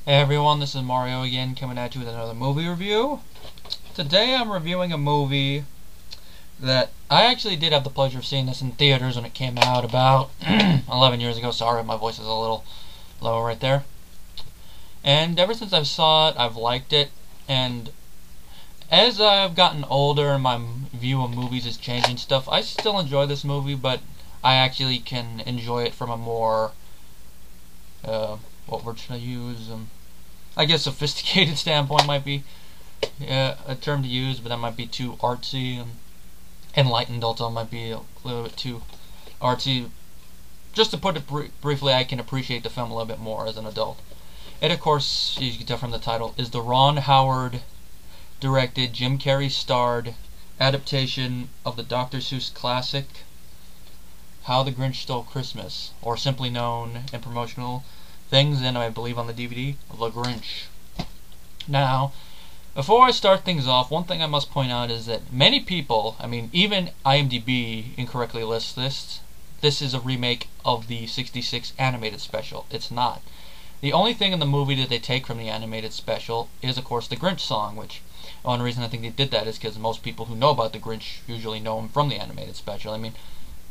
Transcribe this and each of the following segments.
Hey everyone, this is Mario again, coming at you with another movie review. Today I'm reviewing a movie that I actually did have the pleasure of seeing this in theaters when it came out about 11 years ago. Sorry, my voice is a little low right there. And ever since I saw it, I've liked it. And as I've gotten older and my view of movies is changing stuff, I still enjoy this movie, but I actually can enjoy it from a more what word should I use? I guess sophisticated standpoint might be a term to use, but that might be too artsy. Enlightened also might be a little bit too artsy. Just to put it briefly, I can appreciate the film a little bit more as an adult. It, of course, you can tell from the title, is the Ron Howard directed, Jim Carrey starred adaptation of the Dr. Seuss classic How the Grinch Stole Christmas, or simply known in promotional things, and I believe on the DVD, The Grinch. Now, before I start things off, one thing I must point out is that many people, even IMDb incorrectly lists this is a remake of the '66 animated special. It's not. The only thing in the movie that they take from the animated special is, of course, the Grinch song, which the only reason I think they did that is because most people who know about the Grinch usually know him from the animated special.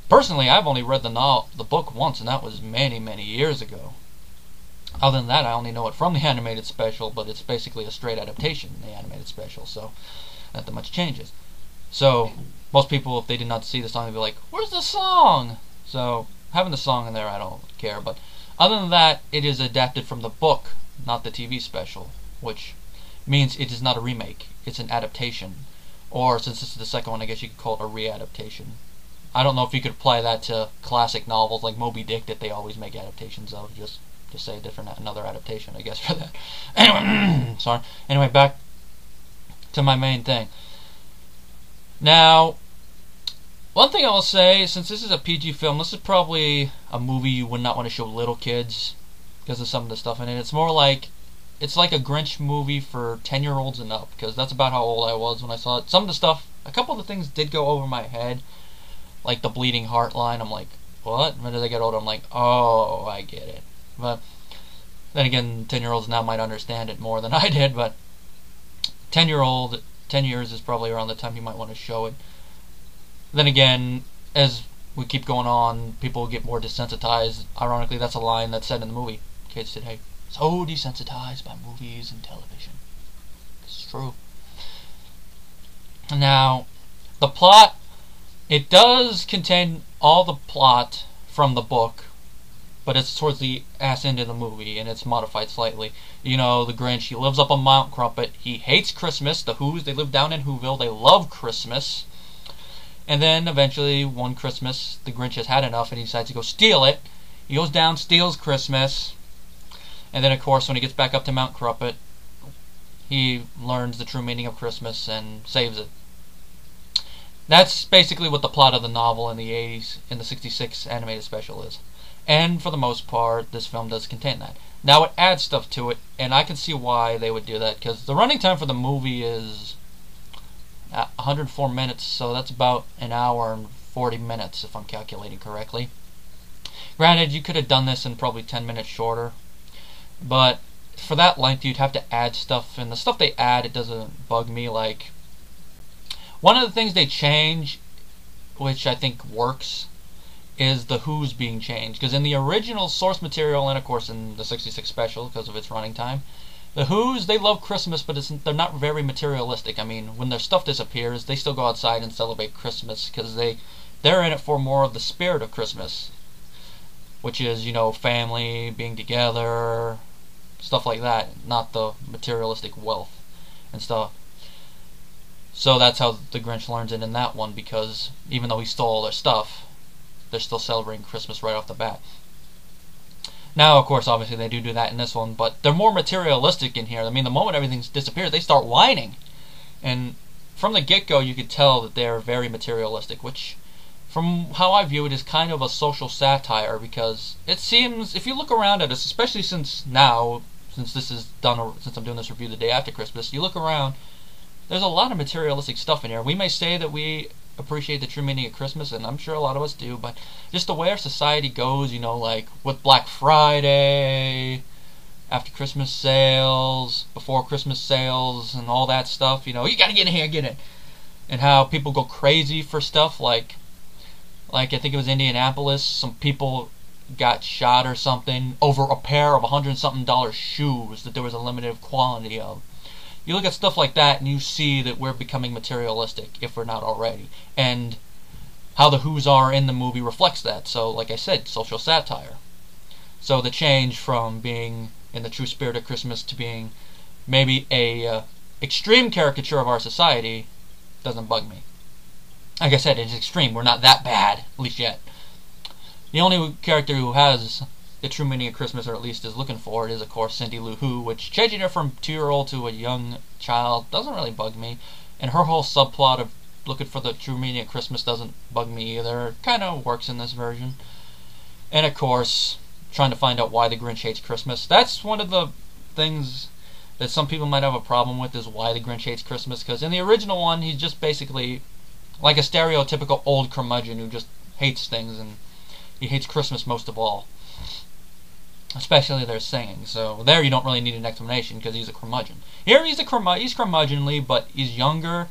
Personally, I've only read the book once, and that was many, many years ago. Other than that, I only know it from the animated special, but it's basically a straight adaptation in the animated special, so not that much changes. So, most people, if they did not see the song, they'd be like, where's the song? So, having the song in there, I don't care, but other than that, it is adapted from the book, not the TV special, which means it is not a remake, it's an adaptation. Or, since this is the second one, I guess you could call it a re-adaptation. I don't know if you could apply that to classic novels like Moby Dick that they always make adaptations of, just to say another adaptation, I guess, for that. Anyway, sorry. Anyway, back to my main thing. Now, one thing I will say, since this is a PG film, this is probably a movie you would not want to show little kids because of some of the stuff in it. It's more like, it's like a Grinch movie for 10-year-olds and up, because that's about how old I was when I saw it. Some of the stuff, a couple of the things did go over my head, like the bleeding heart line. I'm like, what? When did I get older? I'm like, oh, I get it. But then again, 10-year-olds now might understand it more than I did, but 10 years is probably around the time you might want to show it. Then again, as we keep going on, people will get more desensitized. Ironically, that's a line that's said in the movie. Kids today, so desensitized by movies and television. It's true. Now, the plot, it does contain all the plot from the book, but it's towards the ass end of the movie, and it's modified slightly. You know, the Grinch, he lives up on Mount Crumpet. He hates Christmas. The Who's, they live down in Whoville. They love Christmas. And then, eventually, one Christmas, the Grinch has had enough, and he decides to go steal it. He goes down, steals Christmas. And then, of course, when he gets back up to Mount Crumpet, he learns the true meaning of Christmas and saves it. That's basically what the plot of the novel in the '80s, in the '66 animated special is. And for the most part, this film does contain that. Now, it adds stuff to it, and I can see why they would do that, because the running time for the movie is 104 minutes, so that's about an hour and 40 minutes, if I'm calculating correctly. Granted, you could have done this in probably 10 minutes shorter, but for that length, you'd have to add stuff, and the stuff they add, it doesn't bug me. Like, one of the things they change, which I think works, is the Who's being changed. Because in the original source material, and of course in the '66 special, because of its running time, the Who's, they love Christmas, but they're not very materialistic. When their stuff disappears, they still go outside and celebrate Christmas, because they're in it for more of the spirit of Christmas, which is, family, being together, stuff like that, not the materialistic wealth and stuff. So that's how the Grinch learns it in that one, because even though he stole all their stuff, they're still celebrating Christmas right off the bat. Now, of course, obviously they do that in this one, but they're more materialistic in here. The moment everything disappears, they start whining. And from the get-go, you could tell that they're very materialistic, which, from how I view it, is kind of a social satire, because it seems, if you look around at us, especially since this is done, since I'm doing this review the day after Christmas, you look around, there's a lot of materialistic stuff in here. We may say that we appreciate the true meaning of Christmas, and I'm sure a lot of us do, but just the way our society goes, like with Black Friday, after Christmas sales, before Christmas sales, and all that stuff. You know, you gotta get in here, get in. And how people go crazy for stuff like I think it was Indianapolis. Some people got shot or something over a pair of $100-something shoes that there was a limited quantity of. You look at stuff like that and you see that we're becoming materialistic, if we're not already. And how the Who's are in the movie reflects that. So, like I said, social satire. So the change from being in the true spirit of Christmas to being maybe a extreme caricature of our society doesn't bug me. Like I said, it's extreme. We're not that bad, at least yet. The only character who has the true meaning of Christmas, or at least is looking for it, is, of course, Cindy Lou Who, which changing her from 2-year-old to a young child doesn't really bug me. And her whole subplot of looking for the true meaning of Christmas doesn't bug me either. It kind of works in this version. And, of course, trying to find out why the Grinch hates Christmas. That's one of the things that some people might have a problem with, is why the Grinch hates Christmas. Because in the original one, he's just basically like a stereotypical old curmudgeon who just hates things, and he hates Christmas most of all. Especially their singing. So there you don't really need an explanation because he's a curmudgeon. Here he's curmudgeonly, but he's younger,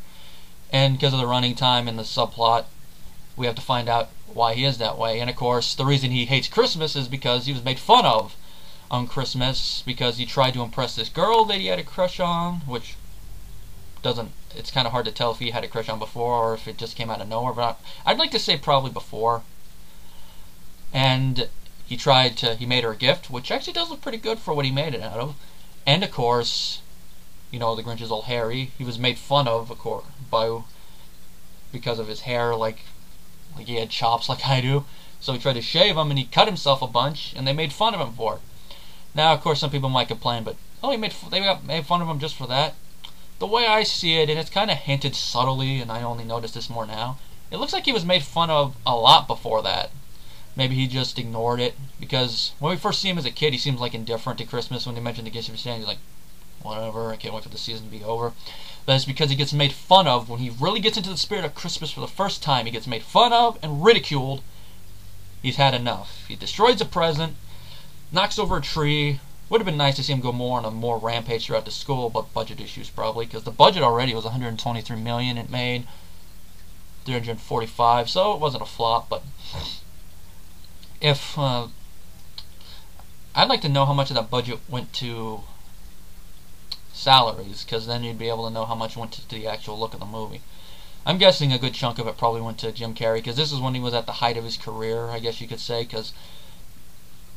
and because of the running time and the subplot, we have to find out why he is that way. And of course, the reason he hates Christmas is because he was made fun of on Christmas because he tried to impress this girl that he had a crush on, which doesn't, it's kind of hard to tell if he had a crush on before or if it just came out of nowhere, but I'd like to say probably before. And he made her a gift, which actually does look pretty good for what he made it out of. And of course, you know, the Grinch is all hairy. He was made fun of course, because of his hair, like he had chops like I do. So he tried to shave him, and he cut himself a bunch, and they made fun of him for it. Now, of course, some people might complain, but they made fun of him just for that. The way I see it, and it's kind of hinted subtly, and I only noticed this more now, it looks like he was made fun of a lot before that. Maybe he just ignored it, because when we first see him as a kid, he seems like indifferent to Christmas. When they mention the gifts of Santa, he's like, whatever, I can't wait for the season to be over. But it's because he gets made fun of when he really gets into the spirit of Christmas for the first time. He gets made fun of and ridiculed. He's had enough. He destroys a present, knocks over a tree. Would have been nice to see him go more on a more rampage throughout the school, but budget issues probably, because the budget already was $123 million. It made $345, so it wasn't a flop. But if I'd like to know how much of that budget went to salaries, because then you'd be able to know how much went to the actual look of the movie. I'm guessing a good chunk of it probably went to Jim Carrey, because this is when he was at the height of his career, I guess you could say, because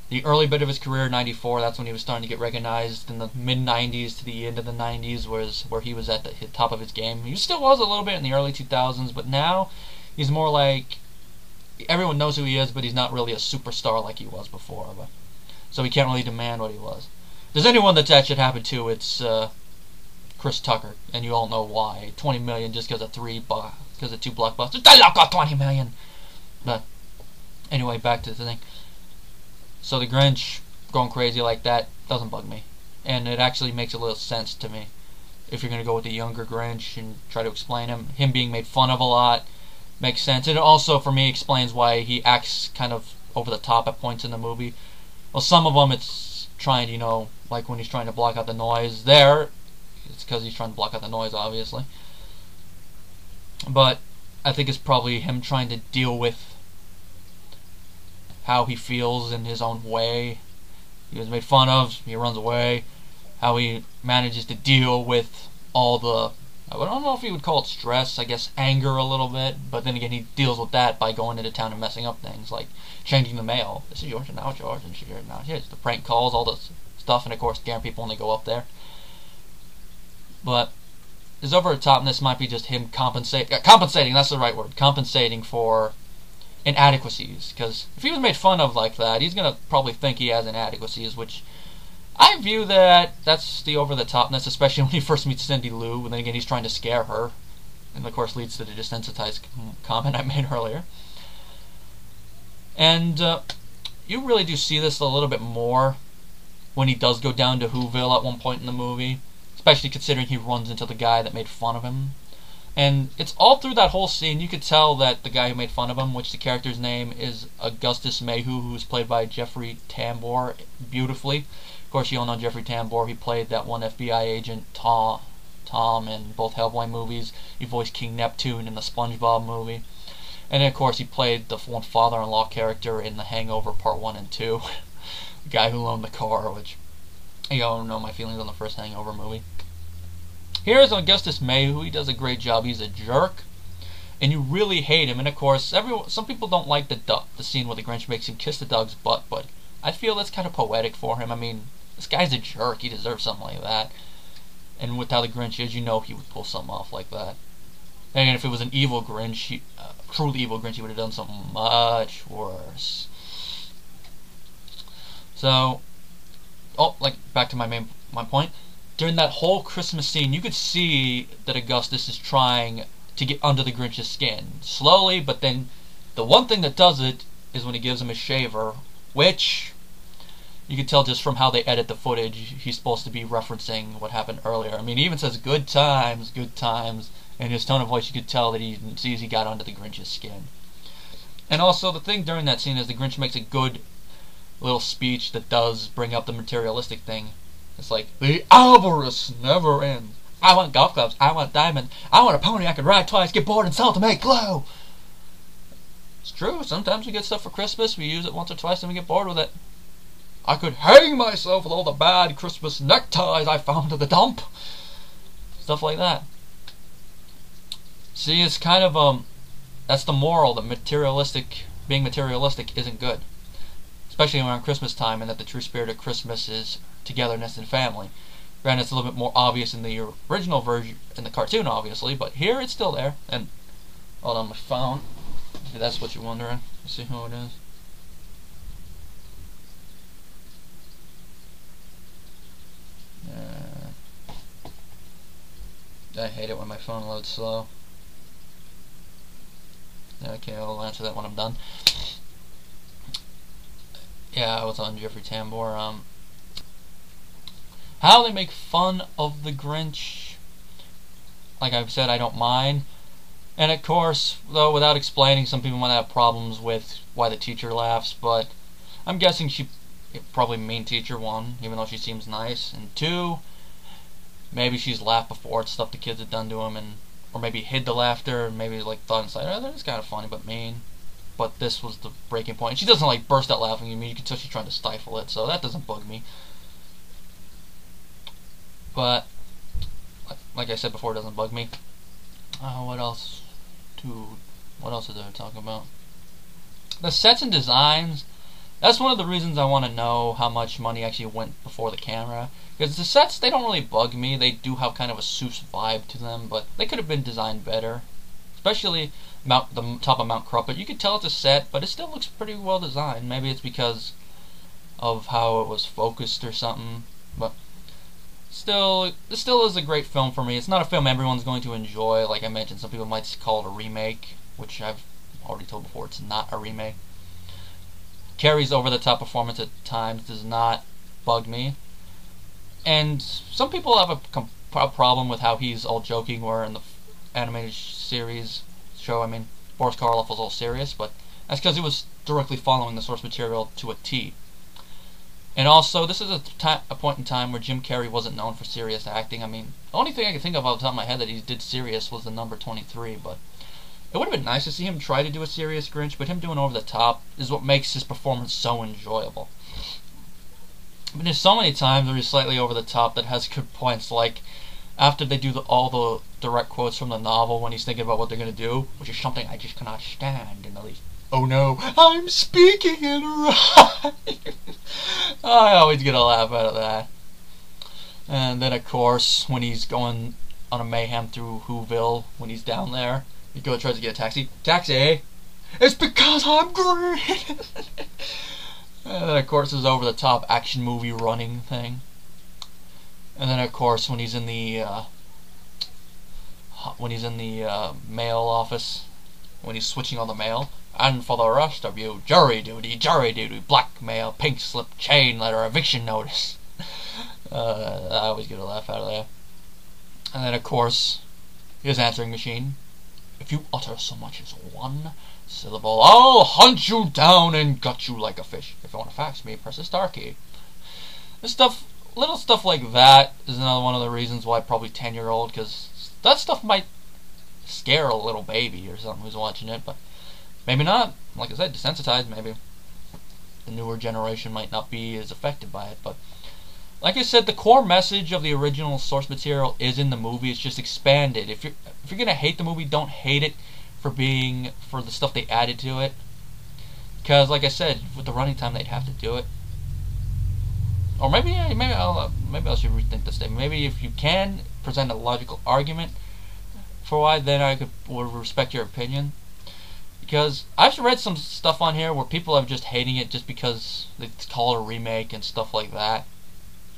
the early bit of his career, 94, that's when he was starting to get recognized. In the mid-90s to the end of the 90s was where he was at the top of his game. He still was a little bit in the early 2000s, but now he's more like, everyone knows who he is, but he's not really a superstar like he was before. So he can't really demand what he was. If there's anyone that should happen to, it's Chris Tucker, and you all know why. $20 million just because of two blockbusters. I got $20 million. But anyway, back to the thing. So the Grinch going crazy like that doesn't bug me, and it actually makes a little sense to me. If you're going to go with the younger Grinch and try to explain him being made fun of a lot makes sense. And it also, for me, explains why he acts kind of over the top at points in the movie. Well, some of them it's trying, like when he's trying to block out the noise. It's because he's trying to block out the noise, obviously. But I think it's probably him trying to deal with how he feels in his own way. He was made fun of, he runs away. How he manages to deal with all the, I don't know if he would call it stress, I guess anger a little bit, but then again he deals with that by going into town and messing up things, like changing the mail. This is yours and now it's yours and yours now it's the prank calls, all this stuff, and of course scaring people when they go up there. But his over the topness might be just him compensating, that's the right word, compensating for inadequacies, because if he was made fun of like that, he's going to probably think he has inadequacies, which I view that's the over-the-topness, especially when he first meets Cindy Lou, and then again he's trying to scare her, and of course leads to the desensitized comment I made earlier. And you really do see this a little bit more when he does go down to Whoville at one point in the movie, especially considering he runs into the guy that made fun of him. And it's all through that whole scene, you could tell that the guy who made fun of him, which the character's name is Augustus Mayhew, who's played by Jeffrey Tambor beautifully, Of course, you all know Jeffrey Tambor. He played that one FBI agent, Tom, in both Hellboy movies. He voiced King Neptune in the SpongeBob movie. And then, of course, he played the one father-in-law character in The Hangover Part 1 and 2. The guy who loaned the car, which, you all know my feelings on the first Hangover movie. Here's Augustus May, who he does a great job. He's a jerk, and you really hate him. And of course, some people don't like the scene where the Grinch makes him kiss the dog's butt, but I feel that's kind of poetic for him. I mean, this guy's a jerk. He deserves something like that. And with how the Grinch is, you know he would pull something off like that. And if it was an evil Grinch, truly evil Grinch, he would have done something much worse. So, back to my point. During that whole Christmas scene, you could see that Augustus is trying to get under the Grinch's skin. Slowly, but then the one thing that does it is when he gives him a shaver, which you can tell just from how they edit the footage, he's supposed to be referencing what happened earlier. I mean, he even says, good times, and his tone of voice, you could tell that he sees he got under the Grinch's skin. And also, the thing during that scene is the Grinch makes a good little speech that does bring up the materialistic thing. It's like, the avarice never ends. I want golf clubs, I want diamonds, I want a pony I can ride twice, get bored and sell to make glue. It's true, sometimes we get stuff for Christmas, we use it once or twice and we get bored with it. I could hang myself with all the bad Christmas neckties I found at the dump. Stuff like that. See, it's kind of, that's the moral, that being materialistic isn't good. Especially around Christmas time, and that the true spirit of Christmas is togetherness and family. Granted, it's a little bit more obvious in the original version, in the cartoon, obviously, but here it's still there. And, hold on, my phone. If that's what you're wondering. Let's see who it is. I hate it when my phone loads slow. Okay, I'll answer that when I'm done. Yeah, I was on Jeffrey Tambor. How they make fun of the Grinch, like I've said, I don't mind. And of course, though, without explaining, some people might have problems with why the teacher laughs, but I'm guessing she probably mean teacher, one, even though she seems nice, and two, maybe she's laughed before at stuff the kids had done to him, or maybe hid the laughter, and maybe like thought inside, oh, that is kind of funny but mean. But this was the breaking point. She doesn't like burst out laughing at me. You can tell she's trying to stifle it, so that doesn't bug me. But like I said before, it doesn't bug me. What else is there to talk about? The sets and designs. That's one of the reasons I want to know how much money actually went before the camera. Because the sets, they don't really bug me. They do have kind of a Seuss vibe to them, but they could have been designed better. Especially the top of Mount Crumpet. You could tell it's a set, but it still looks pretty well designed. Maybe it's because of how it was focused or something. But still, this still is a great film for me. It's not a film everyone's going to enjoy. Like I mentioned, some people might call it a remake, which I've already told before, it's not a remake. Carrie's over-the-top performance at times does not bug me. And some people have a problem with how he's all joking, where in the animated show, I mean, Boris Karloff was all serious, but that's because he was directly following the source material to a T. And also, this is a point in time where Jim Carrey wasn't known for serious acting. I mean, the only thing I can think of off the top of my head that he did serious was the number 23, but it would have been nice to see him try to do a serious Grinch, but him doing over the top is what makes his performance so enjoyable. But there's so many times where he's slightly over the top that has good points, like after they do all the direct quotes from the novel when he's thinking about what they're going to do, which is something I just cannot stand in the least. Oh no, I'm speaking it right. I always get a laugh out of that. And then of course, when he's going on a mayhem through Whoville, when he's down there, he tries to get a taxi. Taxi! It's because I'm green! And then of course his over the top action movie running thing. And then of course when he's in the mail office, when he's switching on the mail, and for the rest of you, jury duty, blackmail, pink slip, chain letter, eviction notice. I always get a laugh out of that. And then of course his answering machine. If you utter so much as one syllable, I'll hunt you down and gut you like a fish. If you want to fax me, press the star key. This stuff, little stuff like that is another one of the reasons why probably 10-year-old, because that stuff might scare a little baby or something who's watching it, but maybe not. Like I said, desensitized, maybe. The newer generation might not be as affected by it, but like I said, the core message of the original source material is in the movie. It's just expanded. If you're gonna hate the movie, don't hate it for the stuff they added to it. Because, like I said, with the running time, they'd have to do it. Or maybe I should rethink this statement. Maybe if you can present a logical argument for why, then I would respect your opinion. Because I've read some stuff on here where people are just hating it just because they call it a remake and stuff like that.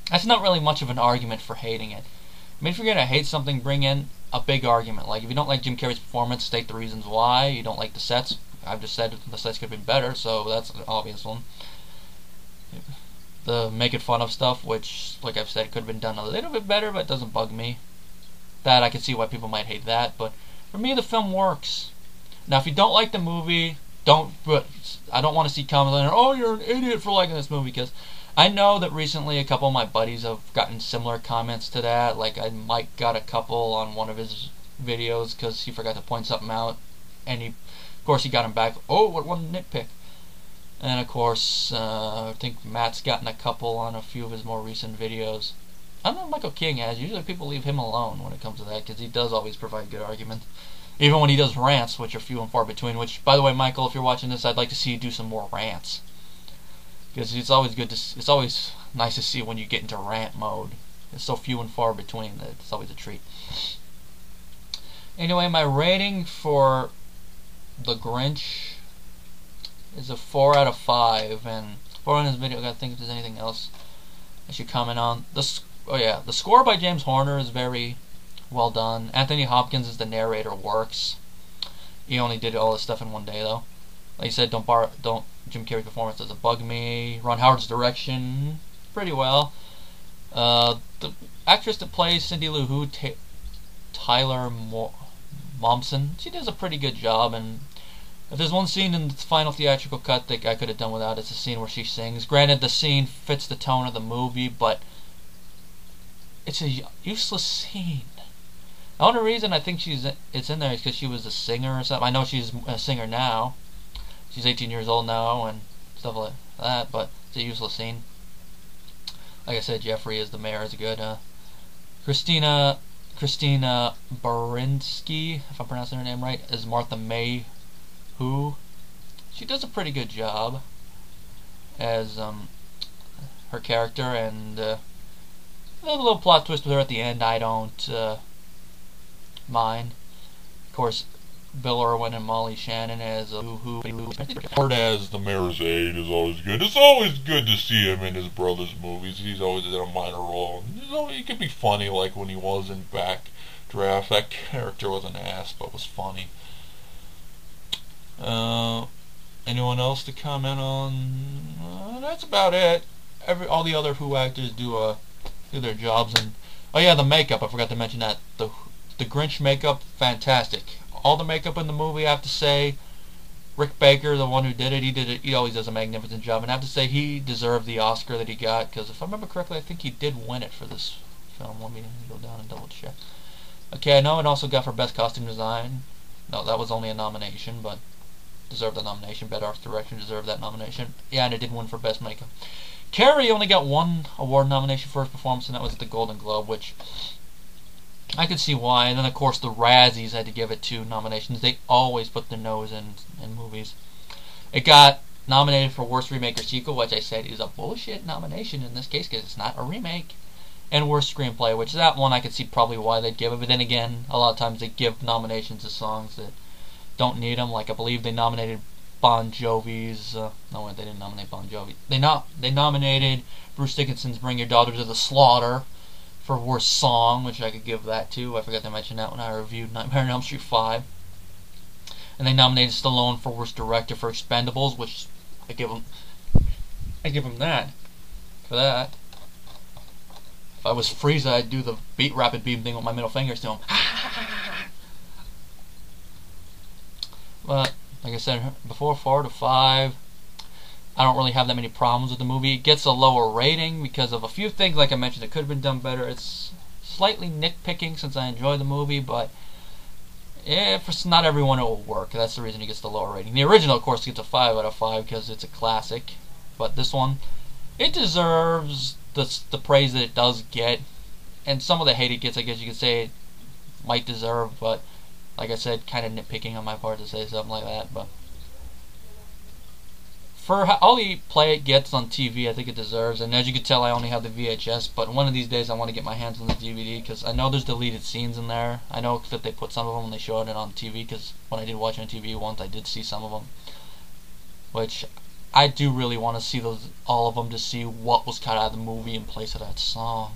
That's not really much of an argument for hating it. I mean, if you're gonna hate something, bring in a big argument. Like, if you don't like Jim Carrey's performance, state the reasons why. You don't like the sets. I've just said the sets could have been better, so that's an obvious one. The making fun of stuff, which, like I've said, could have been done a little bit better, but it doesn't bug me. That, I can see why people might hate that, but for me, the film works. Now, if you don't like the movie, I don't want to see comments on, oh, you're an idiot for liking this movie, because I know that recently a couple of my buddies have gotten similar comments to that. Like, Mike got a couple on one of his videos because he forgot to point something out, and of course, he got him back, oh, what one nitpick. And of course, I think Matt's gotten a couple on a few of his more recent videos. I don't know if Michael King has. Usually people leave him alone when it comes to that, because he does always provide good arguments. Even when he does rants, which are few and far between, which, by the way, Michael, if you're watching this, I'd like to see you do some more rants. Because it's always nice to see when you get into rant mode. It's so few and far between that it's always a treat. Anyway, my rating for The Grinch is a 4 out of 5, and before in this video, I gotta think if there's anything else I should comment on. The score by James Horner is very well done. Anthony Hopkins as the narrator works. He only did all this stuff in one day, though. Like you said, Jim Carrey's performance doesn't bug me. Ron Howard's direction, pretty well. The actress that plays Cindy Lou Who, Tyler Momsen, she does a pretty good job, and if there's one scene in the final theatrical cut that I could have done without, it's the scene where she sings. Granted, the scene fits the tone of the movie, but it's a useless scene. The only reason I think it's in there is because she was a singer or something. I know she's a singer now. She's 18 years old now and stuff like that, but it's a useless scene. Like I said, Jeffrey as the mayor is good. Christina Baranski, if I'm pronouncing her name right, is Martha May Who. She does a pretty good job as her character, and a little plot twist with her at the end I don't mind. Of course, Bill Irwin and Molly Shannon as Who. Howard as the mayor's aide is always good. It's always good to see him in his brother's movies. He's always in a minor role. He could be funny, like when he was in Backdraft. That character was an ass, but was funny. Anyone else to comment on? That's about it. All the other Who actors do their jobs, and oh yeah, the makeup. I forgot to mention that the Grinch makeup, fantastic. All the makeup in the movie, I have to say, Rick Baker, the one who did it, he always does a magnificent job, and I have to say he deserved the Oscar that he got, because if I remember correctly, I think he did win it for this film. Let me go down and double check. Okay, I know it also got for Best Costume Design. No, that was only a nomination, but deserved the nomination. Best Art Direction deserved that nomination. Yeah, and it did win for Best Makeup. Carrey only got one award nomination for his performance, and that was at the Golden Globe, which I could see why. And then, of course, the Razzies had to give it 2 nominations. They always put their nose in movies. It got nominated for Worst Remake or Sequel, which I said is a bullshit nomination in this case because it's not a remake. And Worst Screenplay, which that one I could see probably why they'd give it. But then again, a lot of times they give nominations to songs that don't need them. Like, I believe they nominated Bon Jovi's... no, wait, they didn't nominate Bon Jovi. They nominated Bruce Dickinson's Bring Your Daughter to the Slaughter for Worst Song, which I could give that to. I forgot to mention that when I reviewed Nightmare on Elm Street 5. And they nominated Stallone for Worst Director for Expendables, which I give him that for that. If I was Frieza, I'd do the rapid beam thing with my middle fingers to him. But like I said before, 4 to 5. I don't really have that many problems with the movie. It gets a lower rating because of a few things, like I mentioned, that could have been done better. It's slightly nitpicking since I enjoy the movie, but for not everyone it will work. That's the reason it gets the lower rating. The original, of course, gets a 5 out of 5 because it's a classic, but this one, it deserves the praise that it does get, and some of the hate it gets, I guess you could say, it might deserve, but like I said, kind of nitpicking on my part to say something like that, but for all the play it gets on TV, I think it deserves. And as you can tell, I only have the VHS, but one of these days I want to get my hands on the DVD because I know there's deleted scenes in there. I know that they put some of them when they showed it on TV, because when I did watch it on TV once, I did see some of them, which I do really want to see all of them, to see what was cut out of the movie in place of that song.